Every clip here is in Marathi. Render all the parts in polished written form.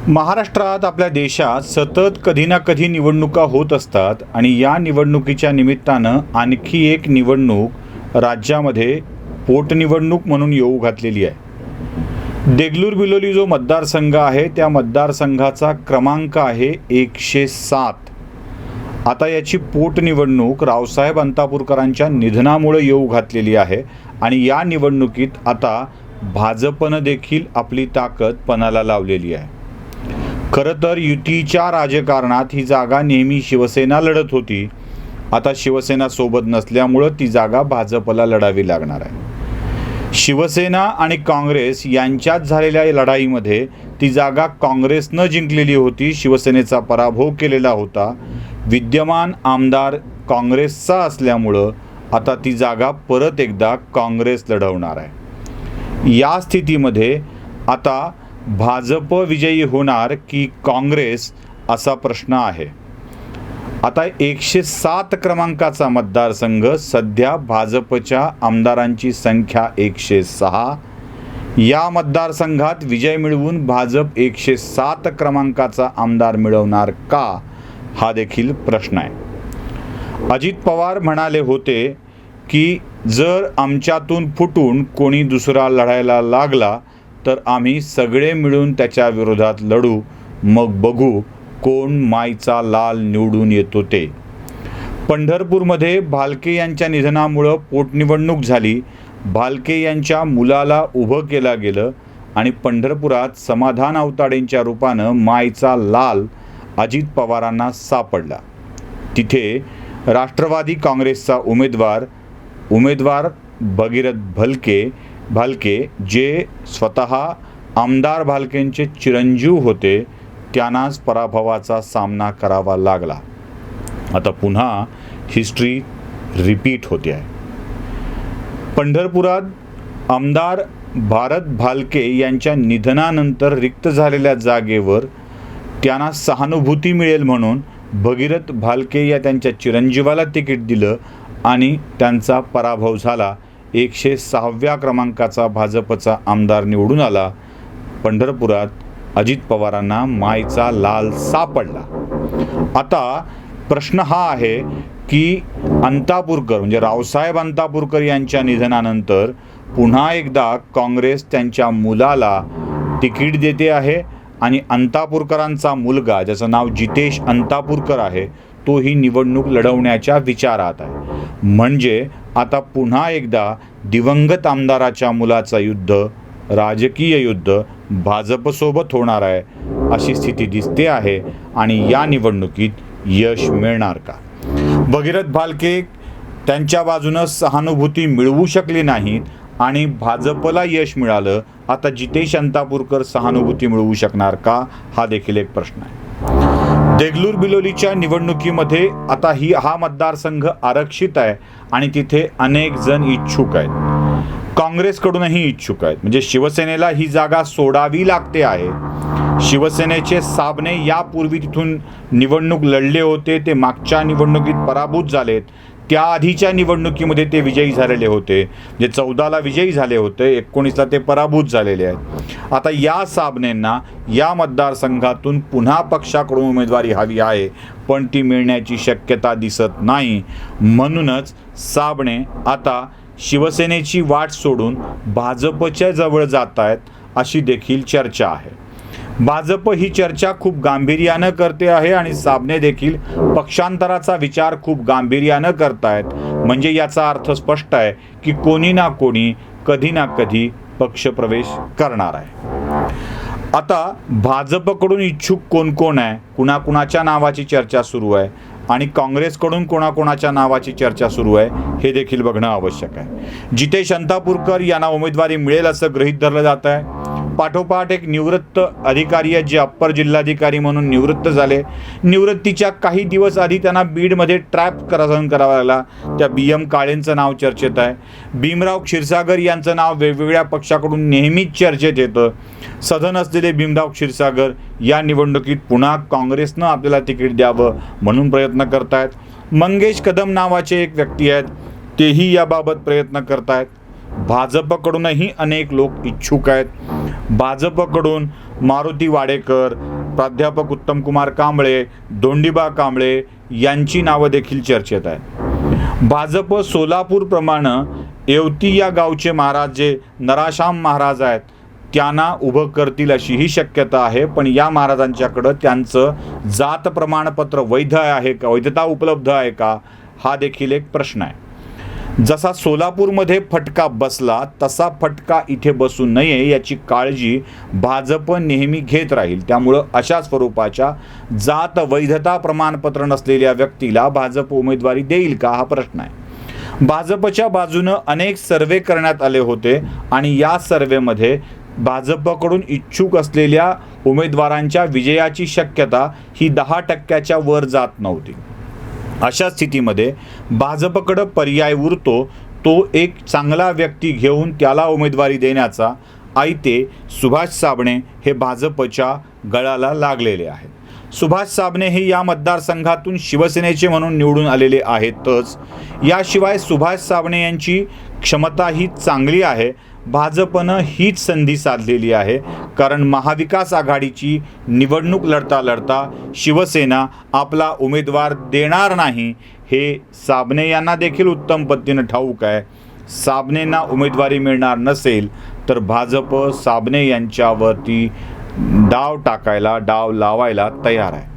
महाराष्ट्रात आपल्या देशात सतत कधी ना कधी निवडणुका होत असतात आणि या निवडणुकीच्या निमित्तानं आणखी एक निवडणूक राज्यामध्ये पोटनिवडणूक म्हणून येऊ घातलेली आहे. देगलूर बिलोली जो मतदारसंघ आहे त्या मतदारसंघाचा क्रमांक आहे 107. आता याची पोटनिवडणूक रावसाहेब अंतापूरकरांच्या निधनामुळे येऊ घातलेली आहे आणि या निवडणुकीत आता भाजपनं देखील आपली ताकद पणाला लावलेली आहे. खरं तर युतीच्या राजकारणात ही जागा नेहमी शिवसेना लढत होती. आता शिवसेना सोबत नसल्यामुळं ती जागा भाजपला लढावी लागणार आहे. शिवसेना आणि काँग्रेस यांच्यात झालेल्या लढाईमध्ये ती जागा काँग्रेसनं जिंकलेली होती, शिवसेनेचा पराभव केलेला होता. विद्यमान आमदार काँग्रेसचा असल्यामुळं आता ती जागा परत एकदा काँग्रेस लढवणार आहे. या स्थितीमध्ये आता भाजप विजयी होणार की काँग्रेस असा प्रश्न आहे. आता 107 क्रमांकाचा मतदारसंघ सध्या भाजपच्या आमदारांची संख्या 106. या मतदारसंघात विजय मिळवून भाजप 107 क्रमांकाचा आमदार मिळवणार का हा देखील प्रश्न आहे. अजित पवार म्हणाले होते की जर आमच्यातून फुटून कोणी दुसरा लढायला लागला तर आम्ही सगळे मिळून त्याच्या विरोधात लढू, मग बघू कोण माईचा लाल निवडून येतो ते. पंढरपूरमध्ये भालके यांच्या निधनामुळं पोटनिवडणूक झाली. भालके यांच्या मुलाला उभं केलं गेलं आणि पंढरपुरात समाधान आवताडेंच्या रूपानं माईचा लाल अजित पवारांना सापडला. तिथे राष्ट्रवादी काँग्रेसचा उमेदवार भगीरथ भालके जे स्वतः आमदार भालकेंचे चिरंजीव होते त्यांनाच पराभवाचा सामना करावा लागला. आता पुन्हा हिस्ट्री रिपीट होते आहे. पंढरपुरात आमदार भारत भालके यांच्या निधनानंतर रिक्त झालेल्या जागेवर त्यांना सहानुभूती मिळेल म्हणून भगीरथ भालके या त्यांच्या चिरंजीवाला तिकीट दिलं आणि त्यांचा पराभव झाला. 106व्या क्रमांकाचा भाजपचा आमदार निवडून आला. पंढरपुरात अजित पवारांना माईचा लाल सापडला. आता प्रश्न हा आहे की अंतापूरकर म्हणजे रावसाहेब अंतापूरकर यांच्या निधनानंतर पुन्हा एकदा काँग्रेस त्यांच्या मुलाला तिकीट देते आहे आणि अंतापूरकरांचा मुलगा ज्याचं नाव जितेश अंतापूरकर आहे तो ही निवडणूक लढवण्याच्या विचारात आहे. म्हणजे आता पुन्हा एकदा दिवंगत आमदाराच्या मुलाचा युद्ध, राजकीय युद्ध भाजपसोबत होणार आहे अशी स्थिती दिसते आहे. आणि या निवडणुकीत यश मिळणार का? भगीरथ भालके त्यांच्या बाजूनं सहानुभूती मिळवू शकले नाहीत आणि भाजपला यश मिळालं. आता जितेश अंतापूरकर सहानुभूती मिळवू शकणार का हा देखील एक प्रश्न आहे. देगलूर बिलोलीच्या निवडणुकीमध्ये आता हा मतदारसंघ आरक्षित आहे आणि तिथे अनेक जण इच्छुक आहेत. काँग्रेसकडूनही इच्छुक आहेत. म्हणजे शिवसेनेला ही जागा सोडावी लागते आहे. शिवसेनेचे साबणे यापूर्वी तिथून निवडणूक लढले होते, ते मागच्या निवडणुकीत पराभूत झालेत. त्याआधीच्या निवडणुकीमध्ये ते विजयी झालेले होते. जे 14ला विजयी झाले होते, 19ला ते पराभूत झालेले आहेत. आता या साबणेंना या मतदारसंघातून पुन्हा पक्षाकडून उमेदवारी हवी आहे, पण ती मिळण्याची शक्यता दिसत नाही. म्हणूनच साबणे आता शिवसेनेची वाट सोडून भाजपच्या जवळ जात आहेत अशी देखील चर्चा आहे. भाजप ही चर्चा खूप गांभीर्यानं करते आहे आणि साबणे देखील पक्षांतराचा विचार खूप गांभीर्यानं करतायत. म्हणजे याचा अर्थ स्पष्ट आहे की कोणी ना कोणी कधी ना कधी पक्षप्रवेश करणार आहे. आता भाजपकडून इच्छुक कोण कोण आहे, कुणाकुणाच्या नावाची चर्चा सुरू आहे आणि काँग्रेसकडून कोणाकोणाच्या नावाची चर्चा सुरू आहे हे देखील बघणं आवश्यक आहे. जितेश अंतापूरकर यांना उमेदवारी मिळेल असं गृहीत धरलं जात आहे. पाठोपाठ एक निवृत्त अधिकारी आहेत जे अप्पर जिल्हाधिकारी म्हणून निवृत्त झाले. निवृत्तीच्या काही दिवस आधी त्यांना बीडमध्ये ट्रॅप सहन करावा लागला. त्या BM काळेंचं नाव चर्चेत आहे. भीमराव क्षीरसागर यांचं नाव वेगवेगळ्या पक्षाकडून नेहमीच चर्चेत येतं. सधन असलेले भीमराव क्षीरसागर या निवडणुकीत पुन्हा काँग्रेसनं आपल्याला तिकीट द्यावं म्हणून प्रयत्न करतायत. मंगेश कदम नावाचे एक व्यक्ती आहेत, तेही याबाबत प्रयत्न करतायत. भाजपकडूनही अनेक लोक इच्छुक आहेत. भाजपकडून मारुती वाडेकर, प्राध्यापक उत्तम कुमार कांबळे, धोंडीबा कांबळे यांची नावं देखील चर्चेत आहेत. भाजप सोलापूरप्रमाणे येवती या गावचे महाराज जे नराशाम महाराज आहेत त्यांना उभं करतील अशीही शक्यता आहे. पण या महाराजांच्याकडं त्यांचं जात प्रमाणपत्र वैध आहे का, वैधता उपलब्ध आहे का, हा देखील एक प्रश्न आहे. जसा सोलापूरमध्ये फटका बसला तसा फटका इथे बसू नये याची काळजी भाजप नेहमी घेत राहील. त्यामुळं अशा स्वरूपाच्या जात वैधता प्रमाणपत्र नसलेल्या व्यक्तीला भाजप उमेदवारी देईल का, हा प्रश्न आहे. भाजपच्या बाजूनं अनेक सर्वे करण्यात आले होते आणि या सर्वेमध्ये भाजपकडून इच्छुक असलेल्या उमेदवारांच्या विजयाची शक्यता ही 10% वर जात नव्हती. अशा स्थितीमध्ये भाजपकडं पर्याय उरतो तो एक चांगला व्यक्ती घेऊन त्याला उमेदवारी देण्याचा. आयते सुभाष साबणे हे भाजपच्या गळाला लागलेले आहेत. सुभाष साबणे हे या मतदारसंघातून शिवसेनेचे म्हणून निवडून आलेले आहेतच. याशिवाय सुभाष साबणे यांची क्षमता ही चांगली आहे. भाजपनं हीच संधी साधलेली आहे, कारण महाविकास आघाडीची निवडणूक लढता लढता शिवसेना आपला उमेदवार देणार नाही हे साबणे यांना देखील उत्तम पद्धतीनं ठाऊक आहे. साबणेंना उमेदवारी मिळणार नसेल तर भाजप साबणे यांच्यावरती डाव लावायला तयार आहे.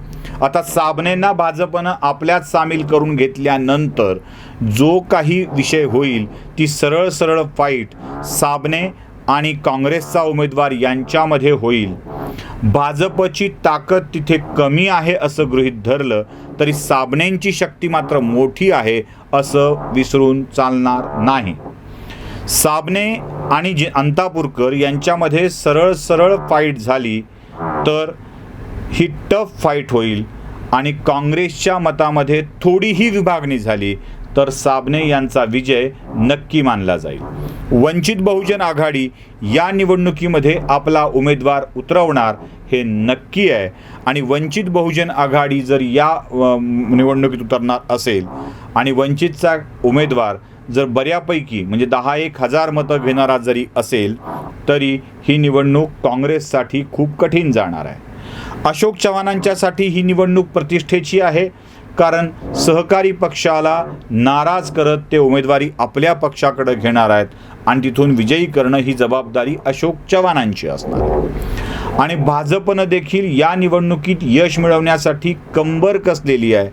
आता साबणेंना भाजपनं आपल्यात सामील करून घेतल्यानंतर जो काही विषय होईल ती सरळ फाईट साबणे आणि काँग्रेसचा उमेदवार यांच्यामध्ये होईल. भाजपची ताकद तिथे कमी आहे असं गृहीत धरलं तरी साबणेंची शक्ती मात्र मोठी आहे असं विसरून चालणार नाही. साबणे आणि अंतापूरकर यांच्यामध्ये सरळ फाईट झाली तर ही टफ फाईट होईल आणि काँग्रेसच्या मतामध्ये थोडीही विभागणी झाली तर साबणे यांचा विजय नक्की मानला जाईल. वंचित बहुजन आघाडी या निवडणुकीमध्ये आपला उमेदवार उतरवणार हे नक्की आहे आणि वंचित बहुजन आघाडी जर या निवडणुकीत उतरणार असेल आणि वंचितचा उमेदवार जर बऱ्यापैकी म्हणजे 10,000 मतं घेणारा जरी असेल तरी ही निवडणूक काँग्रेससाठी खूप कठीण जाणार आहे. अशोक चव्हाणांच्यासाठी ही निवडणूक प्रतिष्ठेची आहे, कारण सहकारी पक्षाला नाराज करत ते उमेदवारी आपल्या पक्षाकडे घेणार आहेत आणि तिथून विजयी करणं ही जबाबदारी अशोक चव्हाणांची असणार आहे. आणि भाजपनं देखील या निवडणुकीत यश मिळवण्यासाठी कंबर कसलेली आहे.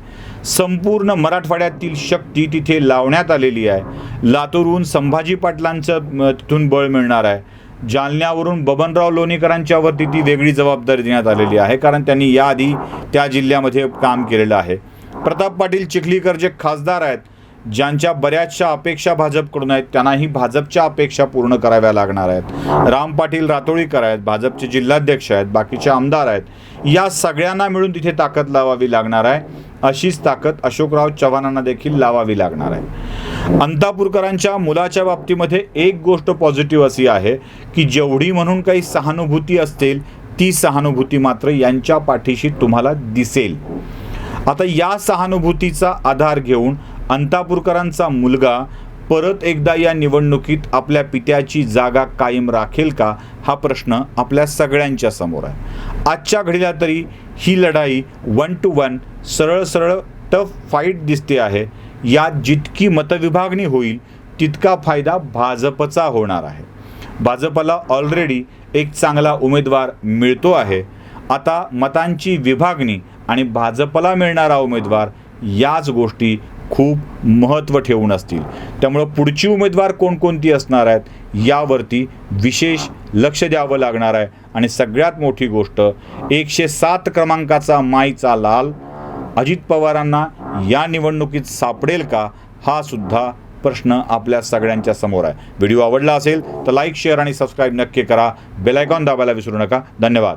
संपूर्ण मराठवाड्यातील शक्ती तिथे लावण्यात आलेली आहे. लातूरहून संभाजी पाटलांचं तिथून बळ मिळणार आहे. जालन्यावरून बबनराव लोणीकरांच्यावरती ती वेगळी जबाबदारी देण्यात आलेली आहे, कारण त्यांनी याआधी त्या जिल्ह्यामध्ये काम केलेलं आहे. प्रताप पाटील चिखलीकर जे खासदार आहेत ज्यांच्या बऱ्याचशा अपेक्षा भाजपकडून आहेत त्यांनाही भाजपच्या अपेक्षा पूर्ण कराव्या लागणार आहेत. राम पाटील रातोळीकर आहेत, भाजपचे जिल्हाध्यक्ष आहेत, बाकीचे आमदार आहेत. या सगळ्यांना मिळून तिथे ताकद लावावी लागणार आहे. अशीच ताकद अशोकराव चव्हाणांना देखील लावावी लागणार आहे. अंतापूरकरांच्या मुलाच्या बाबतीमध्ये एक गोष्ट पॉझिटिव्ह अशी आहे की जेवढी म्हणून काही सहानुभूती असतील ती सहानुभूती मात्र यांच्या पाठीशी तुम्हाला दिसेल. आता या सहानुभूतीचा आधार घेऊन अंतापूरकरांचा मुलगा परत एकदा या निवडणुकीत आपल्या पित्याची जागा कायम राखेल का, हा प्रश्न आपल्या सगळ्यांच्या समोर आहे. आजच्या घडीला तरी ही लढाई 1 to 1 सरळ टफ फाईट दिसते आहे. यात जितकी मतविभागणी होईल तितका फायदा भाजपचा होणार आहे. भाजपला ऑलरेडी एक चांगला उमेदवार मिळतो आहे. आता मतांची विभागणी आणि भाजपला मिळणारा उमेदवार याच गोष्टी खूप महत्त्व ठेवून असतील. त्यामुळं पुढची उमेदवार कोणकोणती असणार आहेत यावरती विशेष लक्ष द्यावं लागणार आहे. आणि सगळ्यात मोठी गोष्ट 107 क्रमांकाचा माईचा लाल अजित पवारांना या निवडणुकीत सापडेल का, हा सुद्धा प्रश्न आपल्या सगळ्यांच्या समोर आहे. व्हिडिओ आवडला असेल तर लाईक, शेअर आणि सबस्क्राईब नक्की करा. बेल आयकॉन दाबायला विसरू नका. धन्यवाद.